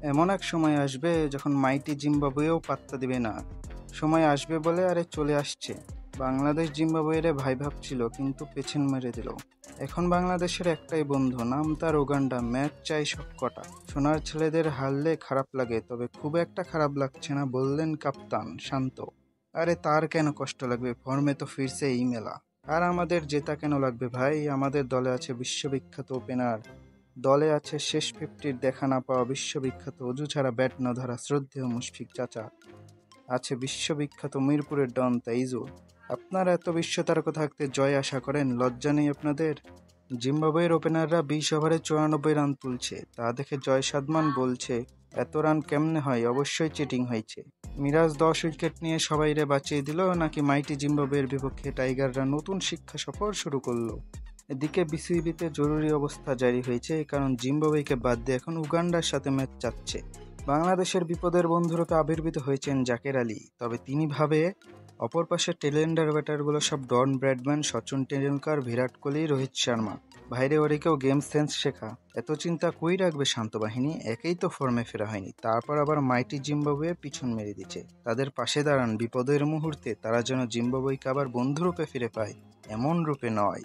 এমন এক সময় আসবে যখন মাইটি জিম্বাবুয়েও পাত্তা দিবে না। সময় আসবে বলে আরে চলে আসছে। বাংলাদেশ জিম্বাবুয়ের ভাই ভাবছিল কিন্তু পেছন মেরে দিল। এখন বাংলাদেশের একটাই বন্ধু, নাম তার উগান্ডা। ম্যাচ চাই সবকটা। সোনার ছেলেদের হারলে খারাপ লাগে, তবে খুব একটা খারাপ লাগছে না, বললেন কাপ্তান শান্ত। আরে তার কেন কষ্ট লাগবে, ফর্মে তো ফিরছে এই মেলা। আর আমাদের জেতা কেন লাগবে ভাই, আমাদের দলে আছে বিশ্ববিখ্যাত ওপেনার। দলে আছে শেষ ফিফটির দেখা না পাওয়া বিশ্ববিখ্যাত অজু ছাড়া ব্যাট না ধরা শ্রদ্ধেয় মুশফিক চাচা। আছে বিশ্ববিখ্যাত মিরপুরের ডন তাইজুল। আপনারা এত বিশ্ব তারকা থাকতে জয় আশা করেন, লজ্জা নেই আপনাদের? জিম্বাবুয়ের ওপেনাররা 20 ওভারে 94 রান তুলছে, তা দেখে জয় সাদমান বলছে এত রান কেমনে হয়, অবশ্যই চিটিং হয়েছে। মিরাজ 10 উইকেট নিয়ে সবাইরে বাঁচিয়ে দিল, নাকি মাইটি জিম্বাবুয়ের বিপক্ষে টাইগাররা নতুন শিক্ষা সফর শুরু করলো? এদিকে বিসিবিতে জরুরি অবস্থা জারি হয়েছে, কারণ জিম্বাবুয়েকে বাদ দিয়ে এখন উগান্ডার সাথে ম্যাচ চাচ্ছে। বাংলাদেশের বিপদের বন্ধুরূপে আবির্ভূত হয়েছেন জাকের আলী, তবে তিনি ভাবে অপর পাশে টেলেন্ডার ব্যাটারগুলো সব ডন ব্র্যাডম্যান, সচিন টেন্ডুলকার, বিরাট কোহলি, রোহিত শর্মা। ভাইরে ওরিকেও গেম সেন্স শেখা। এত চিন্তা কই রাখবে শান্ত বাহিনী, একেই তো ফর্মে ফেরা হয়নি, তারপর আবার মাইটি জিম্বাবুয়ে পিছন মেরে দিচ্ছে। তাদের পাশে দাঁড়ান, বিপদের মুহূর্তে তারা যেন জিম্বাবুয়েকে আবার বন্ধুরূপে ফিরে পায়, এমন রূপে নয়।